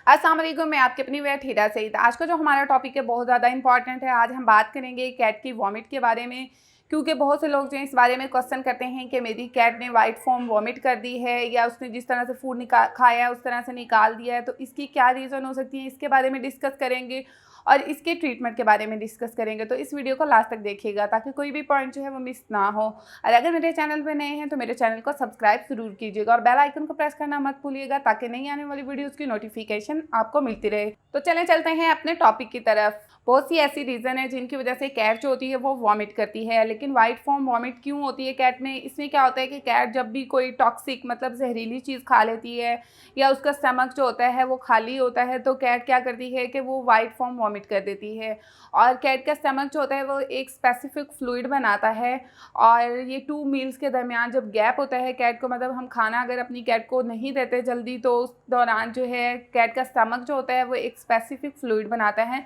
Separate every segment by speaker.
Speaker 1: अस्सलाम वालेकुम, मैं आपकी अपनी वेट हीरा सईद। आज का जो हमारा टॉपिक है बहुत ज़्यादा इंपॉर्टेंट है। आज हम बात करेंगे कैट की वॉमिट के बारे में, क्योंकि बहुत से लोग जो हैं इस बारे में क्वेश्चन करते हैं कि मेरी कैट ने वाइट फोम वॉमिट कर दी है या उसने जिस तरह से फूड खाया है उस तरह से निकाल दिया है, तो इसकी क्या रीज़न हो सकती है, इसके बारे में डिस्कस करेंगे और इसके ट्रीटमेंट के बारे में डिस्कस करेंगे। तो इस वीडियो को लास्ट तक देखिएगा ताकि कोई भी पॉइंट जो है वो मिस ना हो। और अगर मेरे चैनल पर नए हैं तो मेरे चैनल को सब्सक्राइब ज़रूर कीजिएगा और बेल आइकन को प्रेस करना मत भूलिएगा ताकि नई आने वाली वीडियोज़ की नोटिफिकेशन आपको मिलती रहे। तो चलें चलते हैं अपने टॉपिक की तरफ। बहुत सी ऐसी रीज़न है जिनकी वजह से कैट जो होती है वो वॉमिट करती है, लेकिन वाइट फोम वॉमिट क्यों होती है कैट में? इसमें क्या होता है कि कैट जब भी कोई टॉक्सिक मतलब जहरीली चीज़ खा लेती है या उसका स्टमक जो होता है वो खाली होता है, तो कैट क्या करती है कि वो वाइट फोम वॉमिट कर देती है। और कैट का स्टमक जो होता है वो एक स्पेसिफिक फ्लूइड बनाता है, और ये 2 मील्स के दरमियान जब गैप होता है कैट को, मतलब हम खाना अगर अपनी कैट को नहीं देते जल्दी, तो उस दौरान जो है कैट का स्टमक जो होता है वो एक स्पेसिफिक फ्लूइड बनाता है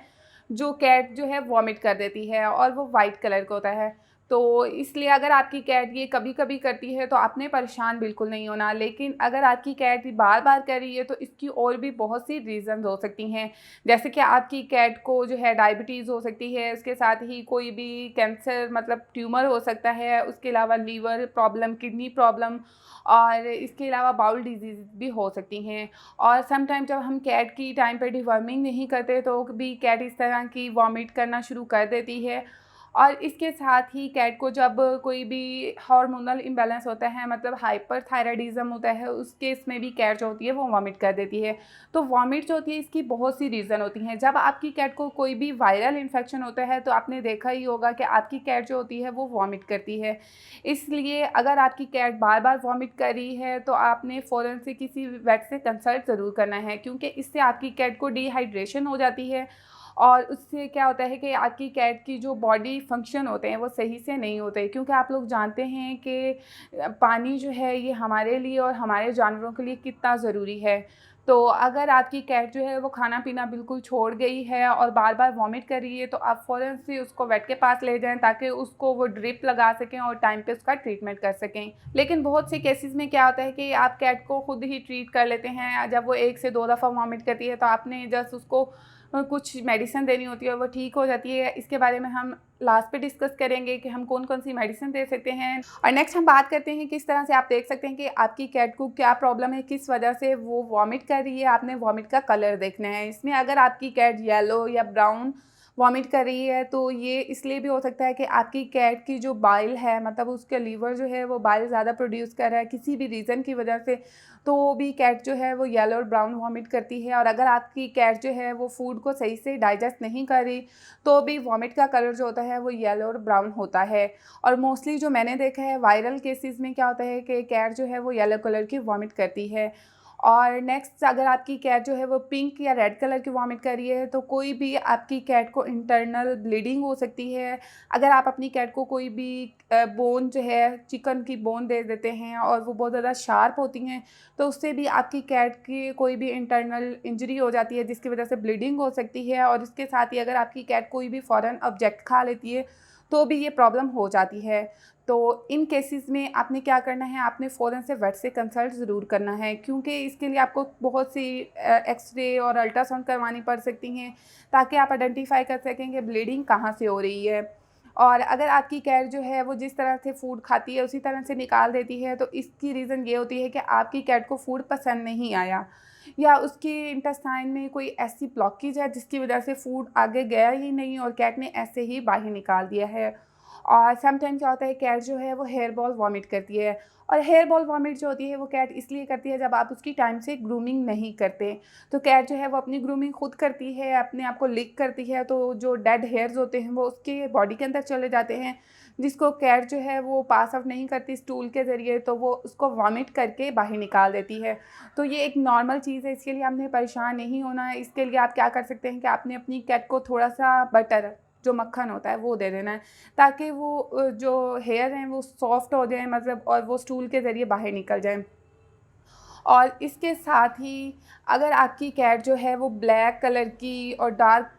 Speaker 1: जो कैट जो है वॉमिट कर देती है, और वो वाइट कलर का होता है। तो इसलिए अगर आपकी कैट ये कभी कभी करती है तो आपने परेशान बिल्कुल नहीं होना, लेकिन अगर आपकी कैट बार बार कर रही है तो इसकी और भी बहुत सी रीज़न्स हो सकती हैं। जैसे कि आपकी कैट को जो है डायबिटीज़ हो सकती है, उसके साथ ही कोई भी कैंसर मतलब ट्यूमर हो सकता है, उसके अलावा लीवर प्रॉब्लम, किडनी प्रॉब्लम, और इसके अलावा बाउल डिजीज़ भी हो सकती हैं। और समटाइम जब हम कैट की टाइम पे डिवर्मिंग नहीं करते तो भी कैट इस तरह की वॉमिट करना शुरू कर देती है। और इसके साथ ही कैट को जब कोई भी हार्मोनल इम्बैलेंस होता है, मतलब हाइपरथायराइडिज्म होता है, उस केस में भी कैट जो होती है वो वॉमिट कर देती है। तो वॉमिट जो होती है इसकी बहुत सी रीज़न होती हैं। जब आपकी कैट को कोई भी वायरल इन्फेक्शन होता है तो आपने देखा ही होगा कि आपकी कैट जो होती है वो वॉमिट करती है। इसलिए अगर आपकी कैट बार बार वॉमिट कर रही है तो आपने फ़ौरन से किसी वेट से कंसल्ट ज़रूर करना है, क्योंकि इससे आपकी कैट को डिहाइड्रेशन हो जाती है, और उससे क्या होता है कि आपकी कैट की जो बॉडी फंक्शन होते हैं वो सही से नहीं होते। क्योंकि आप लोग जानते हैं कि पानी जो है ये हमारे लिए और हमारे जानवरों के लिए कितना ज़रूरी है। तो अगर आपकी कैट जो है वो खाना पीना बिल्कुल छोड़ गई है और बार बार वॉमिट कर रही है तो आप फ़ौरन से उसको वेट के पास ले जाएं ताकि उसको वो ड्रिप लगा सकें और टाइम पे उसका ट्रीटमेंट कर सकें। लेकिन बहुत से केसेस में क्या होता है कि आप कैट को खुद ही ट्रीट कर लेते हैं। जब वो 1 से 2 दफ़ा वॉमिट करती है तो आपने जस्ट उसको कुछ मेडिसिन देनी होती है और वो ठीक हो जाती है। इसके बारे में हम लास्ट पे डिस्कस करेंगे कि हम कौन-कौन सी मेडिसिन दे सकते हैं। और नेक्स्ट हम बात करते हैं किस तरह से आप देख सकते हैं कि आपकी कैट को क्या प्रॉब्लम है, किस वजह से वो वॉमिट कर रही है। आपने वॉमिट का कलर देखना है। इसमें अगर आपकी कैट येलो या ब्राउन वॉमिट कर रही है तो ये इसलिए भी हो सकता है कि आपकी कैट की जो बाइल है, मतलब उसका लीवर जो है वो बाइल ज़्यादा प्रोड्यूस कर रहा है किसी भी रीज़न की वजह से, तो भी कैट जो है वो येलो और ब्राउन वॉमिट करती है। और अगर आपकी कैट जो है वो फूड को सही से डाइजेस्ट नहीं कर रही तो भी वॉमिट का कलर जो होता है वो येलो और ब्राउन होता है। और मोस्टली जो मैंने देखा है वायरल केसेस में क्या होता है कि कैट जो है वो येलो कलर की वॉमिट करती है। और नेक्स्ट अगर आपकी कैट जो है वो पिंक या रेड कलर की वॉमिट कर रही है तो कोई भी आपकी कैट को इंटरनल ब्लीडिंग हो सकती है। अगर आप अपनी कैट को कोई भी बोन जो है चिकन की बोन दे देते हैं और वो बहुत ज़्यादा शार्प होती हैं तो उससे भी आपकी कैट की कोई भी इंटरनल इंजरी हो जाती है जिसकी वजह से ब्लीडिंग हो सकती है। और इसके साथ ही अगर आपकी कैट कोई भी फॉरेन ऑब्जेक्ट खा लेती है तो भी ये प्रॉब्लम हो जाती है। तो इन केसेस में आपने क्या करना है, आपने फ़ौरन से वेट से कंसल्ट ज़रूर करना है, क्योंकि इसके लिए आपको बहुत सी एक्सरे और अल्ट्रासाउंड करवानी पड़ सकती हैं ताकि आप आइडेंटिफाई कर सकें कि ब्लीडिंग कहाँ से हो रही है। और अगर आपकी कैट जो है वो जिस तरह से फ़ूड खाती है उसी तरह से निकाल देती है तो इसकी रीज़न ये होती है कि आपकी कैट को फ़ूड पसंद नहीं आया, या उसके इंटेस्टाइन में कोई ऐसी ब्लॉकेज है जिसकी वजह से फ़ूड आगे गया ही नहीं और कैट ने ऐसे ही बाहर निकाल दिया है। और समटाइम क्या होता है कैट जो है वो हेयर बॉल वॉमिट करती है, और हेयर बॉल वॉमिट जो होती है वो कैट इसलिए करती है जब आप उसकी टाइम से ग्रूमिंग नहीं करते। तो कैट जो है वो अपनी ग्रूमिंग खुद करती है, अपने आप को लिक करती है, तो जो डेड हेयर्स होते हैं वो उसके बॉडी के अंदर चले जाते हैं, जिसको कैट जो है वो पास आउट नहीं करती स्टूल के ज़रिए, तो वो उसको वॉमिट करके बाहर निकाल देती है। तो ये एक नॉर्मल चीज़ है, इसके लिए आपने परेशान नहीं होना है। इसके लिए आप क्या कर सकते हैं कि आपने अपनी कैट को थोड़ा-सा बटर, जो मक्खन होता है वो दे देना है, ताकि वो जो हेयर हैं वो सॉफ्ट हो जाएँ, मतलब और वो स्टूल के ज़रिए बाहर निकल जाएँ। और इसके साथ ही अगर आपकी कैट जो है वो ब्लैक कलर की और डार्क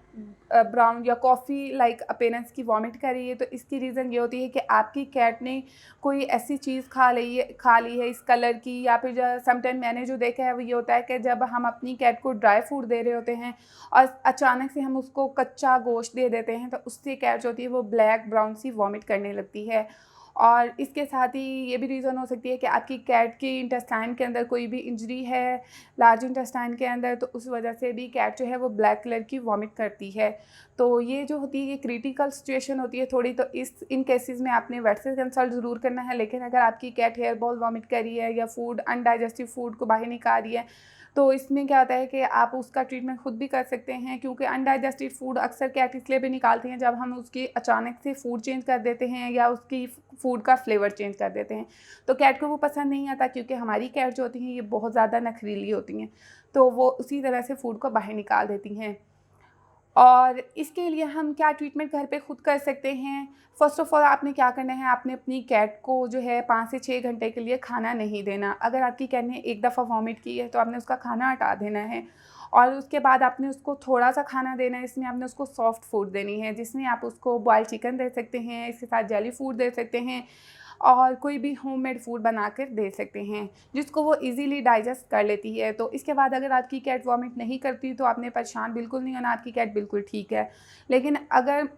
Speaker 1: ब्राउन या कॉफ़ी लाइक अपीयरेंस की वॉमिट कर रही है, तो इसकी रीज़न ये होती है कि आपकी कैट ने कोई ऐसी चीज़ खा ली है इस कलर की, या फिर जो समटाइम मैंने जो देखा है वो ये होता है कि जब हम अपनी कैट को ड्राई फूड दे रहे होते हैं और अचानक से हम उसको कच्चा गोश्त दे देते हैं, तो उससे कैट जो होती है वो ब्लैक ब्राउन सी वॉमिट करने लगती है। और इसके साथ ही ये भी रीज़न हो सकती है कि आपकी कैट की इंटेस्टाइन के अंदर कोई भी इंजरी है, लार्ज इंटेस्टाइन के अंदर, तो उस वजह से भी कैट जो है वो ब्लैक कलर की वॉमिट करती है। तो ये जो होती है ये क्रिटिकल सिचुएशन होती है थोड़ी, तो इन केसेस में आपने वेट से कंसल्ट ज़रूर करना है। लेकिन अगर आपकी कैट हेयर बॉल वॉमिट कर रही है या फूड अनडाइजेस्टिव फूड को बाहर निकाल रही है, तो इसमें क्या होता है कि आप उसका ट्रीटमेंट खुद भी कर सकते हैं, क्योंकि अनडाइजेस्टेड फूड अक्सर कैट इसलिए भी निकालती हैं जब हम उसकी अचानक से फूड चेंज कर देते हैं या उसकी फूड का फ्लेवर चेंज कर देते हैं। तो कैट को वो पसंद नहीं आता, क्योंकि हमारी कैट जो होती हैं ये बहुत ज़्यादा नखरीली होती हैं, तो वो उसी तरह से फूड को बाहर निकाल देती हैं। और इसके लिए हम क्या ट्रीटमेंट घर पे खुद कर सकते हैं? फ़र्स्ट ऑफ़ ऑल आपने क्या करना है, आपने अपनी कैट को जो है 5 से 6 घंटे के लिए खाना नहीं देना। अगर आपकी कैट ने एक दफ़ा वॉमिट की है तो आपने उसका खाना हटा देना है, और उसके बाद आपने उसको थोड़ा-सा खाना देना है। इसमें आपने उसको सॉफ्ट फूड देनी है, जिसमें आप उसको बॉइल्ड चिकन दे सकते हैं, इसके साथ जेली फूड दे सकते हैं, और कोई भी होममेड फूड बना कर दे सकते हैं, जिसको वो इजीली डाइजेस्ट कर लेती है। तो इसके बाद अगर आपकी कैट वॉमिट नहीं करती तो आपने परेशान बिल्कुल नहीं होना, आपकी कैट बिल्कुल ठीक है। लेकिन अगर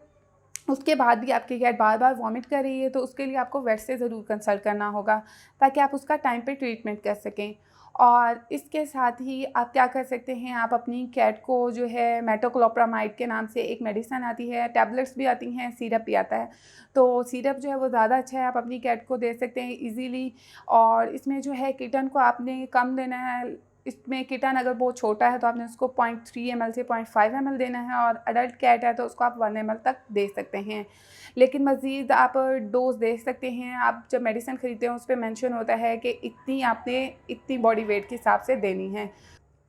Speaker 1: उसके बाद भी आपकी कैट बार-बार वॉमिट कर रही है, तो उसके लिए आपको वेट से ज़रूर कंसल्ट करना होगा, ताकि आप उसका टाइम पे ट्रीटमेंट कर सकें। और इसके साथ ही आप क्या कर सकते हैं, आप अपनी कैट को जो है मेटोक्लोप्रामाइड के नाम से एक मेडिसिन आती है, टैबलेट्स भी आती हैं, सिरप भी आता है। तो सिरप जो है वो ज़्यादा अच्छा है, आप अपनी कैट को दे सकते हैं ईज़िली। और इसमें जो है किटन को आपने कम देना है। इसमें किटन अगर बहुत छोटा है तो आपने उसको 0.3 ml से 0.5 ml देना है, और अडल्ट कैट है तो उसको आप 1 ml तक दे सकते हैं। लेकिन मज़ीद आप डोज़ दे सकते हैं। आप जब मेडिसिन ख़रीदते हैं उस पे मेंशन होता है कि इतनी आपने इतनी बॉडी वेट के हिसाब से देनी है।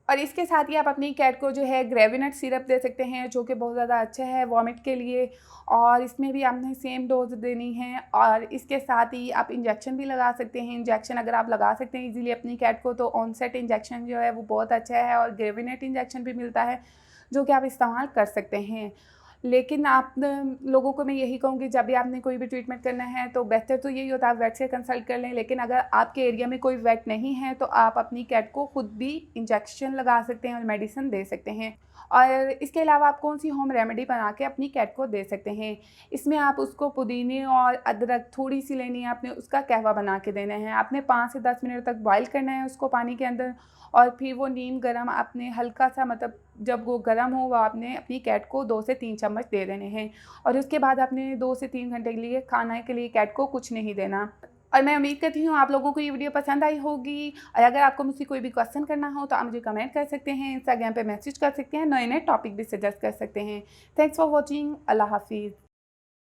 Speaker 1: और इसके साथ ही आप अपनी कैट को जो है ग्रेविनेट सिरप दे सकते हैं, जो कि बहुत ज़्यादा अच्छा है वॉमिट के लिए, और इसमें भी आपने सेम डोज देनी है। और इसके साथ ही आप इंजेक्शन भी लगा सकते हैं। इंजेक्शन अगर आप लगा सकते हैं इजीली अपनी कैट को, तो ऑनसेट इंजेक्शन जो है वो बहुत अच्छा है, और ग्रेविनेट इंजेक्शन भी मिलता है जो कि आप इस्तेमाल कर सकते हैं। लेकिन आप लोगों को मैं यही कहूँगी, जब भी आपने कोई भी ट्रीटमेंट करना है तो बेहतर तो यही होता है आप वेट से कंसल्ट कर लें। लेकिन अगर आपके एरिया में कोई वेट नहीं है तो आप अपनी कैट को खुद भी इंजेक्शन लगा सकते हैं और मेडिसिन दे सकते हैं। और इसके अलावा आप कौन सी होम रेमेडी बना के अपनी कैट को दे सकते हैं, इसमें आप उसको पुदीने और अदरक थोड़ी सी लेनी है, आपने उसका कहवा बना के देना है। आपने 5 से 10 मिनट तक बॉयल करना है उसको पानी के अंदर, और फिर वो नीम गरम आपने हल्का सा, मतलब जब वो गरम हो, वो आपने अपनी कैट को 2 से 3 चम्मच दे देने हैं। और उसके बाद आपने 2 से 3 घंटे के लिए खाने के लिए कैट को कुछ नहीं देना। और मैं उम्मीद करती हूँ आप लोगों को ये वीडियो पसंद आई होगी, और अगर आपको मुझसे कोई भी क्वेश्चन करना हो तो आप मुझे कमेंट कर सकते हैं, इंस्टाग्राम पे मैसेज कर सकते हैं, नए नए टॉपिक भी सजेस्ट कर सकते हैं। Thanks for watching. अल्लाह हाफिज़।